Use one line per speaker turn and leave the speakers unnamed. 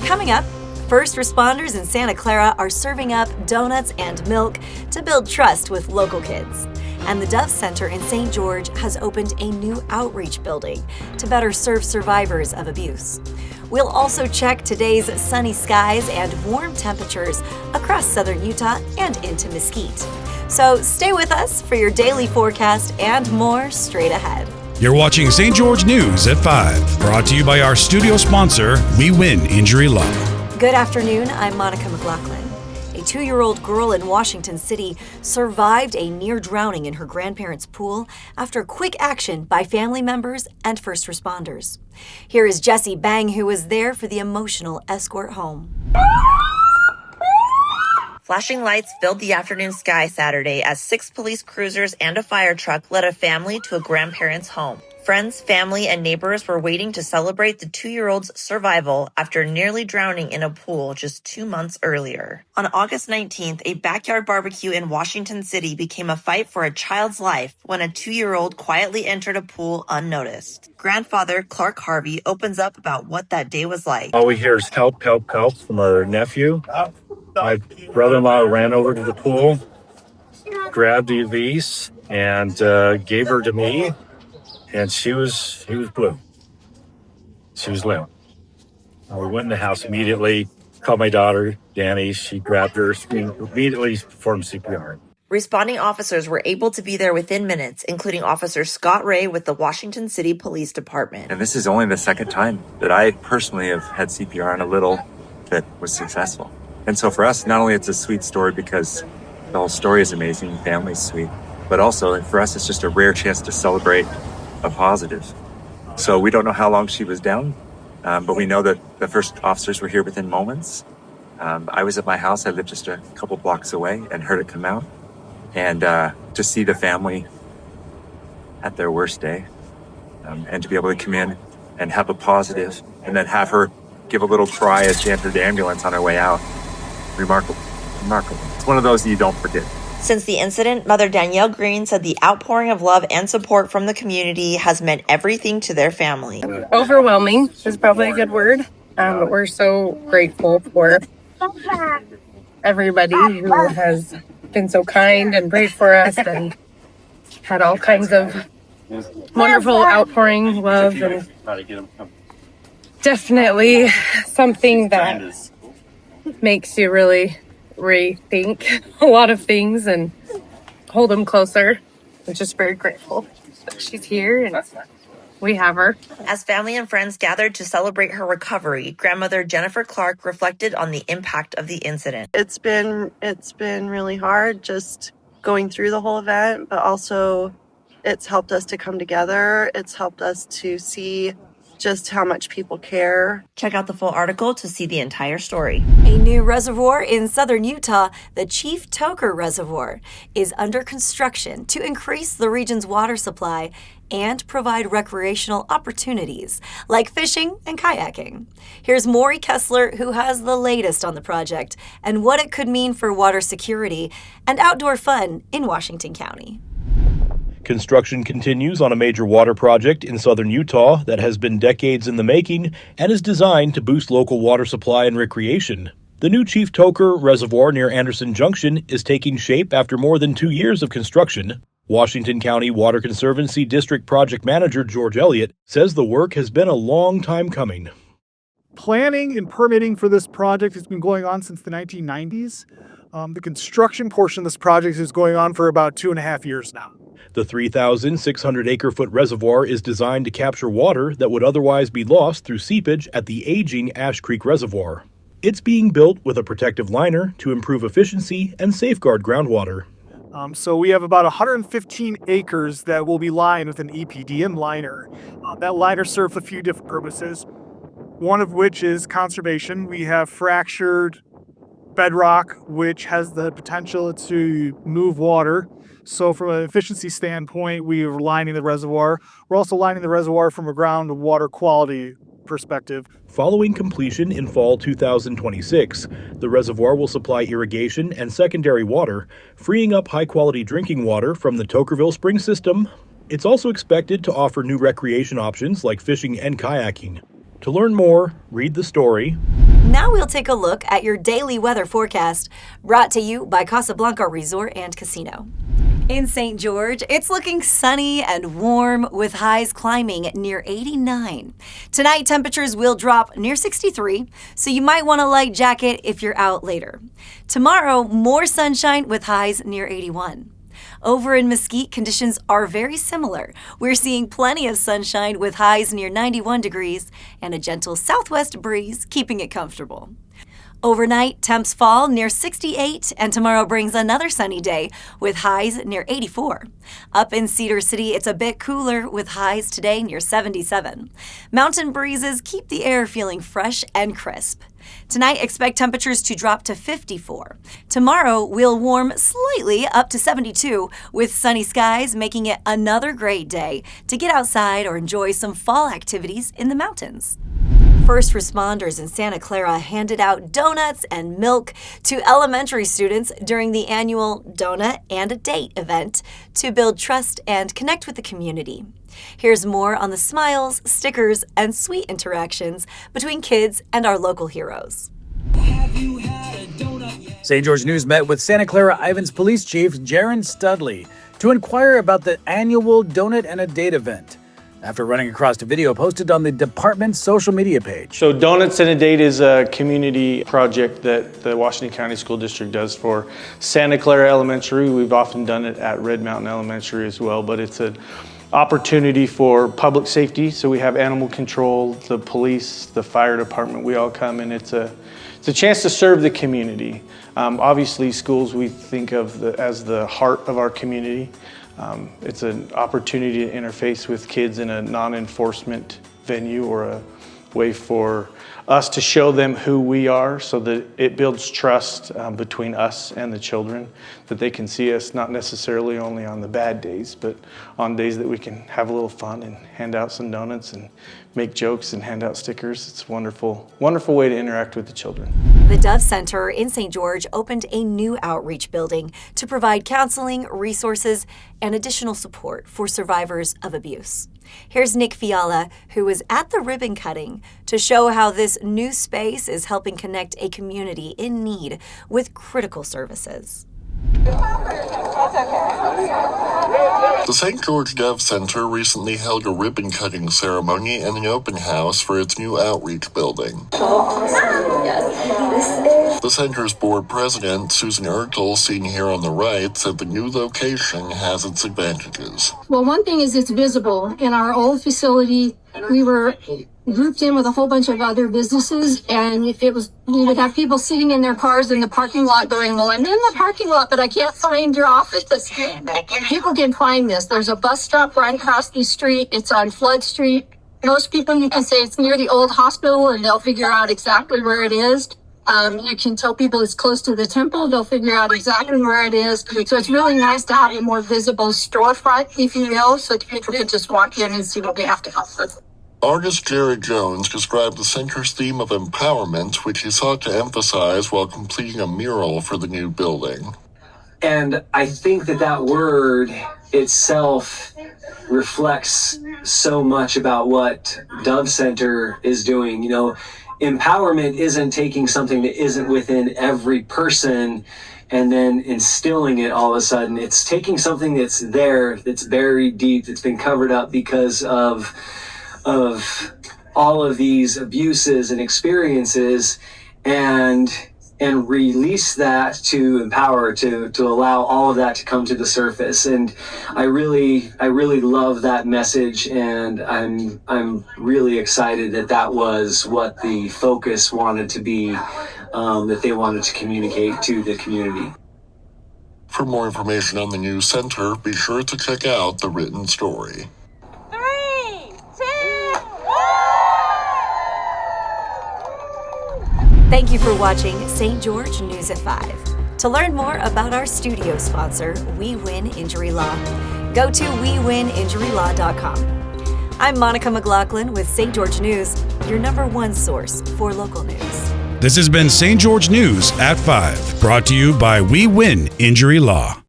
Coming up, first responders in Santa Clara are serving up donuts and milk to build trust with local kids. And the Dove Center in St. George has opened a new outreach building to better serve survivors of abuse. We'll also check today's sunny skies and warm temperatures across southern Utah and into Mesquite. So stay with us for your daily forecast and more straight ahead.
You're watching St. George News at 5, brought to you by our studio sponsor, We Win Injury Law.
Good afternoon, I'm Monica McLaughlin. A 2-year-old girl in Washington City survived a near drowning in her grandparents' pool after quick action by family members and first responders. Here is Jessie Bang, who was there for the emotional escort home.
Flashing lights filled the afternoon sky Saturday as 6 police cruisers and a fire truck led a family to a grandparent's home. Friends, family, and neighbors were waiting to celebrate the 2-year-old's survival after nearly drowning in a pool just 2 months earlier. On August 19th, a backyard barbecue in Washington City became a fight for a child's life when a 2-year-old quietly entered a pool unnoticed. Grandfather Clark Harvey opens up about what that day was like.
All we hear is help, help, help from our nephew. My brother-in-law ran over to the pool, grabbed Elise, and gave her to me. And she was blue. She was limp. We went in the house immediately, called my daughter, Danny. She grabbed her, immediately performed CPR.
Responding officers were able to be there within minutes, including Officer Scott Ray with the Washington City Police Department.
And this is only the second time that I personally have had CPR on a little that was successful. And so for us, not only it's a sweet story because the whole story is amazing, family's sweet, but also for us, it's just a rare chance to celebrate a positive. So we don't know how long she was down, but we know that the first officers were here within moments. I was at my house. I lived just a couple blocks away and heard it come out. And to see the family at their worst day and to be able to come in and have a positive and then have her give a little cry as she entered the ambulance on her way out. Remarkable. It's one of those that you don't forget.
Since the incident, Mother Danielle Green said the outpouring of love and support from the community has meant everything to their family.
Overwhelming is probably a good word. We're so grateful for everybody who has been so kind and prayed for us and had all kinds of wonderful outpouring love, and definitely something that makes you really rethink a lot of things and hold them closer. I'm just very grateful that she's here and we have her.
As family and friends gathered to celebrate her recovery, grandmother Jennifer Clark reflected on the impact of the incident.
It's been really hard just going through the whole event, but also it's helped us to come together. It's helped us to see just how much people care.
Check out the full article to see the entire story.
A new reservoir in southern Utah, the Chief Toker Reservoir, is under construction to increase the region's water supply and provide recreational opportunities like fishing and kayaking. Here's Maury Kessler, who has the latest on the project and what it could mean for water security and outdoor fun in Washington County.
Construction continues on a major water project in southern Utah that has been decades in the making and is designed to boost local water supply and recreation. The new Chief Toker Reservoir near Anderson Junction is taking shape after more than 2 years of construction. Washington County Water Conservancy District Project Manager George Elliott says the work has been a long time coming.
Planning and permitting for this project has been going on since the 1990s. The construction portion of this project is going on for about 2.5 years now.
The 3,600 acre-foot reservoir is designed to capture water that would otherwise be lost through seepage at the aging Ash Creek Reservoir. It's being built with a protective liner to improve efficiency and safeguard groundwater.
So we have about 115 acres that will be lined with an EPDM liner. That liner serves a few different purposes, one of which is conservation. We have fractured bedrock, which has the potential to move water. So from an efficiency standpoint, we are lining the reservoir. We're also lining the reservoir from a groundwater quality perspective.
Following completion in fall 2026, the reservoir will supply irrigation and secondary water, freeing up high-quality drinking water from the Tokerville Spring System. It's also expected to offer new recreation options like fishing and kayaking. To learn more, read the story.
Now we'll take a look at your daily weather forecast, brought to you by Casablanca Resort and Casino. In St. George, it's looking sunny and warm with highs climbing near 89. Tonight, temperatures will drop near 63, so you might want a light jacket if you're out later. Tomorrow, more sunshine with highs near 81. Over in Mesquite, conditions are very similar. We're seeing plenty of sunshine with highs near 91 degrees and a gentle southwest breeze, keeping it comfortable. Overnight, temps fall near 68, and tomorrow brings another sunny day with highs near 84. Up in Cedar City, it's a bit cooler with highs today near 77. Mountain breezes keep the air feeling fresh and crisp. Tonight, expect temperatures to drop to 54. Tomorrow, we'll warm slightly up to 72, with sunny skies making it another great day to get outside or enjoy some fall activities in the mountains. First responders in Santa Clara handed out donuts and milk to elementary students during the annual Donut and a Date event to build trust and connect with the community. Here's more on the smiles, stickers, and sweet interactions between kids and our local heroes.
St. George News met with Santa Clara Ivans Police Chief Jaron Studley to inquire about the annual Donut and a Date event, after running across a video posted on the department's social media page.
So Donuts and a Date is a community project that the Washington County School District does for Santa Clara Elementary. We've often done it at Red Mountain Elementary as well, but it's an opportunity for public safety. So we have animal control, the police, the fire department, we all come, and it's a chance to serve the community. Obviously, schools we think of as the heart of our community. It's an opportunity to interface with kids in a non-enforcement venue, or a way for us to show them who we are, so that it builds trust between us and the children, that they can see us not necessarily only on the bad days, but on days that we can have a little fun and hand out some donuts and make jokes and hand out stickers. It's a wonderful, wonderful way to interact with the children.
The Dove Center in St. George opened a new outreach building to provide counseling, resources, and additional support for survivors of abuse. Here's Nick Fiala, who was at the ribbon cutting, to show how this new space is helping connect a community in need with critical services.
The St. George Dove Center recently held a ribbon-cutting ceremony and an open house for its new outreach building. The center's board president, Susan Ertel, seen here on the right, said the new location has its advantages.
Well, one thing is it's visible. In our old facility, we were grouped in with a whole bunch of other businesses, and we would have people sitting in their cars in the parking lot going, well, I'm in the parking lot, but I can't find your office. People can find this. There's a bus stop right across the street. It's on Flood Street. Most people, you can say it's near the old hospital, and they'll figure out exactly where it is. You can tell people it's close to the temple. They'll figure out exactly where it is. So it's really nice to have a more visible storefront, if you will, so that people can just walk in and see what we have to offer.
Artist Jared Jones described the center's theme of empowerment, which he sought to emphasize while completing a mural for the new building.
And I think that word itself reflects so much about what Dove Center is doing. You know, empowerment isn't taking something that isn't within every person and then instilling it all of a sudden. It's taking something that's there, that's buried deep, that's been covered up because of all of these abuses and experiences, and release that to empower, to allow all of that to come to the surface. And I really love that message, and I'm really excited that was what the focus wanted to be, that they wanted to communicate to the community.
For more information on the new center, be sure to check out the written story.
Thank you for watching St. George News at 5. To learn more about our studio sponsor, We Win Injury Law, go to wewininjurylaw.com. I'm Monica McLaughlin with St. George News, your #1 source for local news.
This has been St. George News at 5, brought to you by We Win Injury Law.